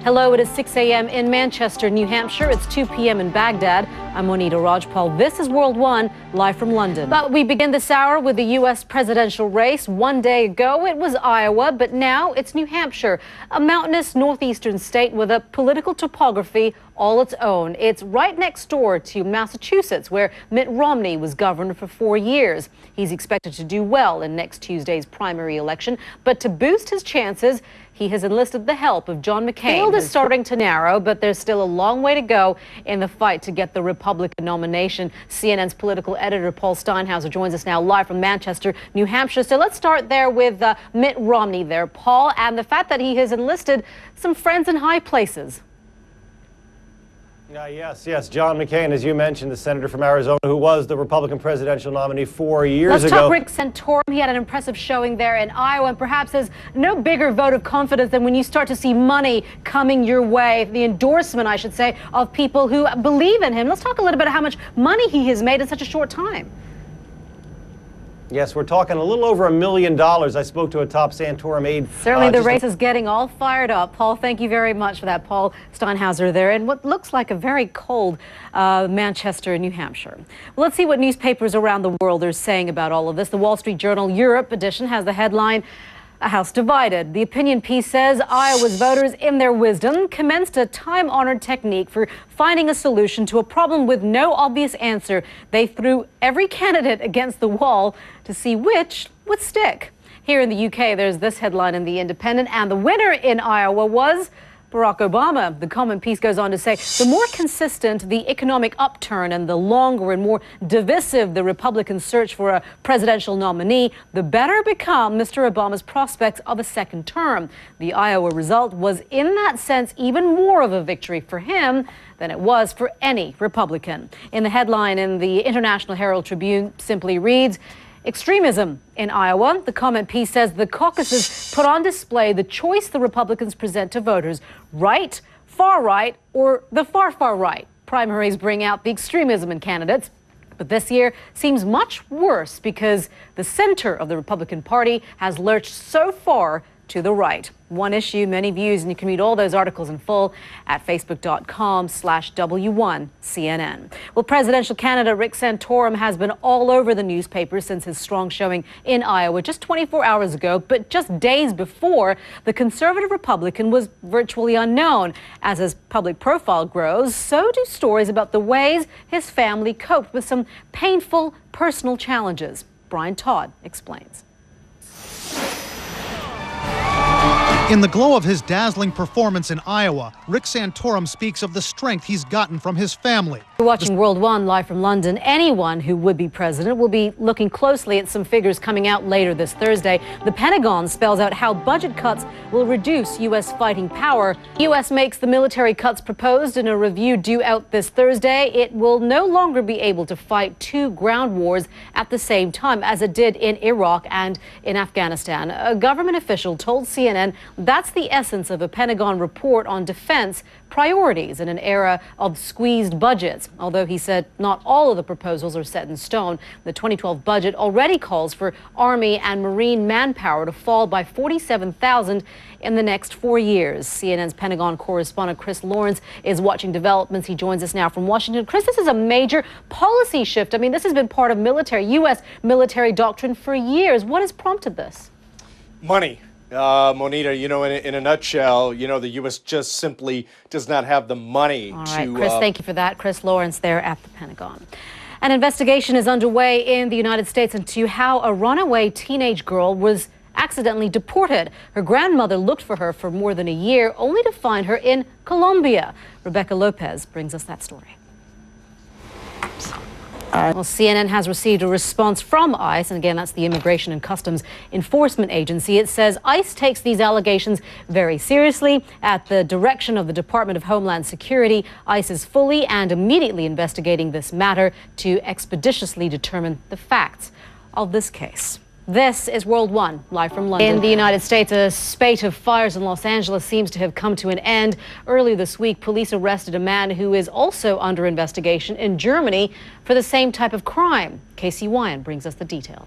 Hello, it is 6 a.m. in Manchester, New Hampshire. It's 2 p.m. in Baghdad. I'm Monita, Rajpal. This is World One, live from London. But we begin this hour with the U.S. presidential race. One day ago, it was Iowa, but now it's New Hampshire, a mountainous northeastern state with a political topography all its own. It's right next door to Massachusetts, where Mitt Romney was governor for 4 years. He's expected to do well in next Tuesday's primary election, but to boost his chances, he has enlisted the help of John McCain. The field is starting to narrow, but there's still a long way to go in the fight to get the Republican nomination. CNN's political editor Paul Steinhauser joins us now live from Manchester, New Hampshire. So let's start there with Mitt Romney there, Paul, and the fact that he has enlisted some friends in high places. Yes. John McCain, as you mentioned, the senator from Arizona who was the Republican presidential nominee 4 years ago. Let's talk Rick Santorum. He had an impressive showing there in Iowa, and perhaps has no bigger vote of confidence than when you start to see money coming your way, the endorsement, I should say, of people who believe in him. Let's talk a little bit about how much money he has made in such a short time. Yes, we're talking a little over $1 million. I spoke to a top Santorum aide. Certainly the race is getting all fired up. Paul, thank you very much for that. Paul Steinhauser there in what looks like a very cold Manchester, New Hampshire. Well, let's see what newspapers around the world are saying about all of this. The Wall Street Journal Europe edition has the headline, "A House Divided." The opinion piece says Iowa's voters, in their wisdom, commenced a time-honored technique for finding a solution to a problem with no obvious answer. They threw every candidate against the wall to see which would stick. Here in the UK, there's this headline in The Independent, and the winner in Iowa was Barack Obama. The comment piece goes on to say, the more consistent the economic upturn and the longer and more divisive the Republican search for a presidential nominee, the better become Mr. Obama's prospects of a second term. The Iowa result was, in that sense, even more of a victory for him than it was for any Republican. In the headline in the International Herald Tribune simply reads, "Extremism in Iowa." The comment piece says the caucuses put on display the choice the Republicans present to voters: right, far right, or the far, far right. Primaries bring out the extremism in candidates. But this year seems much worse because the center of the Republican Party has lurched so far to the right. One issue, many views, and you can read all those articles in full at facebook.com/W1CNN. Well, presidential candidate Rick Santorum has been all over the newspapers since his strong showing in Iowa just 24 hours ago, but just days before, the conservative Republican was virtually unknown. As his public profile grows, so do stories about the ways his family coped with some painful personal challenges. Brian Todd explains. In the glow of his dazzling performance in Iowa, Rick Santorum speaks of the strength he's gotten from his family. You're watching World One live from London. Anyone who would be president will be looking closely at some figures coming out later this Thursday. The Pentagon spells out how budget cuts will reduce U.S. fighting power. U.S. makes the military cuts proposed in a review due out this Thursday. It will no longer be able to fight two ground wars at the same time as it did in Iraq and in Afghanistan. A government official told CNN that's the essence of a Pentagon report on defense priorities in an era of squeezed budgets. Although he said not all of the proposals are set in stone, the 2012 budget already calls for Army and Marine manpower to fall by 47,000 in the next 4 years. CNN's Pentagon correspondent Chris Lawrence is watching developments. He joins us now from Washington. Chris, this is a major policy shift. I mean, this has been part of U.S. military doctrine for years. What has prompted this? Money. Monita, in a nutshell, the U.S. just simply does not have the money All right, Chris, thank you for that. Chris Lawrence there at the Pentagon. An investigation is underway in the United States into how a runaway teenage girl was accidentally deported. Her grandmother looked for her for more than a year, only to find her in Colombia. Rebecca Lopez brings us that story. Well, CNN has received a response from ICE, and again, that's the Immigration and Customs Enforcement Agency. It says ICE takes these allegations very seriously. At the direction of the Department of Homeland Security, ICE is fully and immediately investigating this matter to expeditiously determine the facts of this case. This is World One, live from London. In the United States, a spate of fires in Los Angeles seems to have come to an end. Earlier this week, police arrested a man who is also under investigation in Germany for the same type of crime. Casey Wyan brings us the details.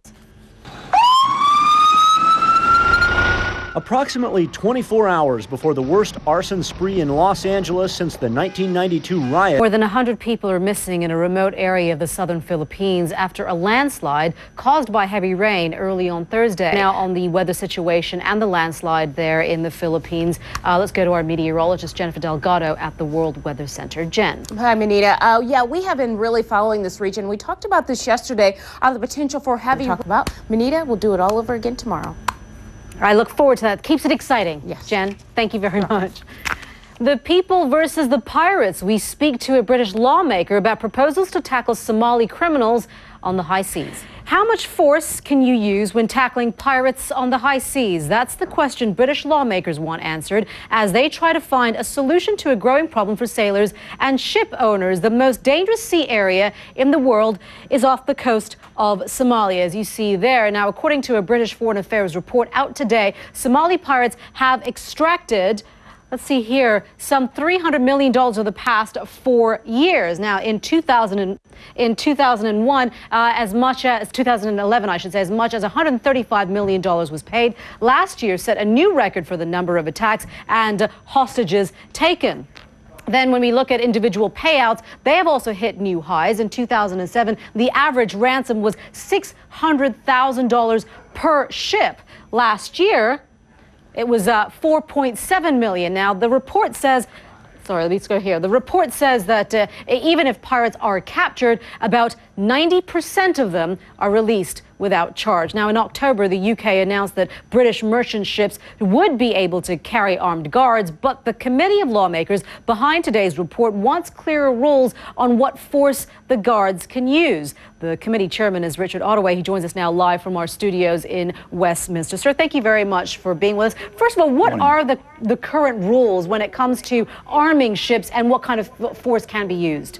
Approximately 24 hours before the worst arson spree in Los Angeles since the 1992 riot. More than 100 people are missing in a remote area of the southern Philippines after a landslide caused by heavy rain early on Thursday. Now on the weather situation and the landslide there in the Philippines, let's go to our meteorologist Jennifer Delgado at the World Weather Center. Jen. Hi, Monita. Yeah, we have been really following this region. We talked about this yesterday, the potential for heavy rain. Monita, we'll do it all over again tomorrow. I look forward to that. Keeps it exciting. Yes. Jen, thank you very much. The people versus the pirates. We speak to a British lawmaker about proposals to tackle Somali criminals on the high seas. How much force can you use when tackling pirates on the high seas? That's the question British lawmakers want answered as they try to find a solution to a growing problem for sailors and ship owners. The most dangerous sea area in the world is off the coast of Somalia, as you see there. Now, according to a British Foreign Affairs report out today, Somali pirates have extracted, let's see here, some $300 million over the past 4 years. Now, in 2001, as much as 2011, I should say, as much as $135 million was paid. Last year set a new record for the number of attacks and hostages taken. Then when we look at individual payouts, they have also hit new highs. In 2007, the average ransom was $600,000 per ship. Last year, it was $4.7 million. Now, the report says, let's go here. The report says that even if pirates are captured, about 90% of them are released without charge. Now, in October, the UK announced that British merchant ships would be able to carry armed guards, but the committee of lawmakers behind today's report wants clearer rules on what force the guards can use. The committee chairman is Richard Ottaway. He joins us now live from our studios in Westminster. Sir, thank you very much for being with us. First of all, what are the current rules when it comes to arming ships and what kind of force can be used?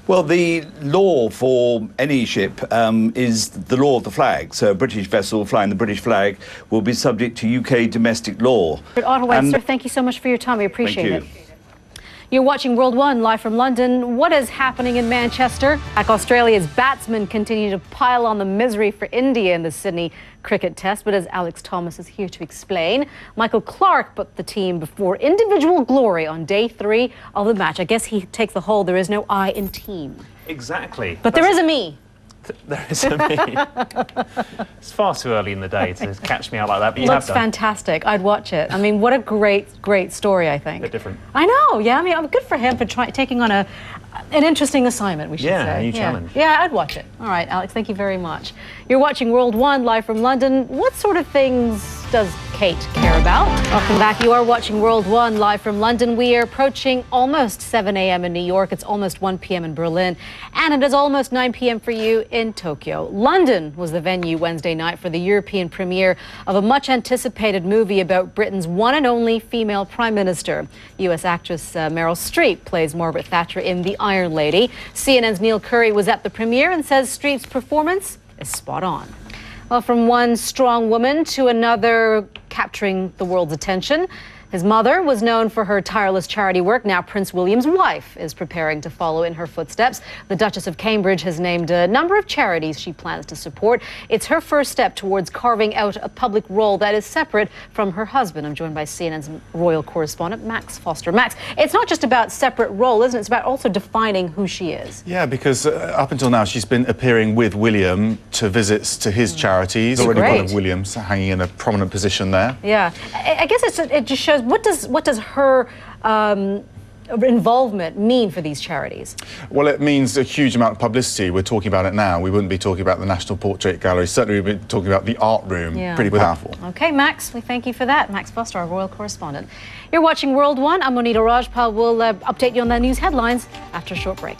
Well, the law for any ship is the law of the flag. So a British vessel flying the British flag will be subject to UK domestic law. Ottaway, sir, thank you so much for your time. We appreciate it. You're watching World One live from London. What is happening in Manchester? Australia's batsmen continue to pile on the misery for India in the Sydney cricket test, but as Alex Thomas is here to explain, Michael Clark put the team before individual glory on day 3 of the match. I guess he takes the whole "there is no I in team." Exactly. But there is a me. There is a me. It's far too early in the day to catch me out like that, but you Looks have done. fantastic. I'd watch it. I mean, what a great story, I think. A bit different. I know, yeah. I mean, I'm good for him for taking on an interesting assignment, we should say. Yeah, a new challenge. Yeah, I'd watch it. All right, Alex, thank you very much. You're watching World One live from London. What sort of things does Kate care about? Welcome back. You are watching World One live from London. We are approaching almost 7 a.m. in New York. It's almost 1 p.m. in Berlin. And it is almost 9 p.m. for you in Tokyo. London was the venue Wednesday night for the European premiere of a much anticipated movie about Britain's one and only female prime minister. U.S. actress Meryl Streep plays Margaret Thatcher in The Iron Lady. CNN's Neil Curry was at the premiere and says Streep's performance is spot on. Well, from one strong woman to another capturing the world's attention. His mother was known for her tireless charity work. Now Prince William's wife is preparing to follow in her footsteps. The Duchess of Cambridge has named a number of charities she plans to support. It's her first step towards carving out a public role that is separate from her husband. I'm joined by CNN's royal correspondent, Max Foster. Max, it's not just about separate role, isn't it? It's about also defining who she is. Yeah, because up until now she's been appearing with William to visits to his charities. Already one of William's hanging in a prominent position there. Yeah, I guess it just shows what does her involvement mean for these charities? Well, it means a huge amount of publicity. We're talking about it now. We wouldn't be talking about the National Portrait Gallery. Certainly we'd be talking about the art room. Yeah. Pretty powerful. Okay, Max, we thank you for that. Max Foster, our royal correspondent. You're watching World One. I'm Monita. Rajpal will update you on the news headlines after a short break.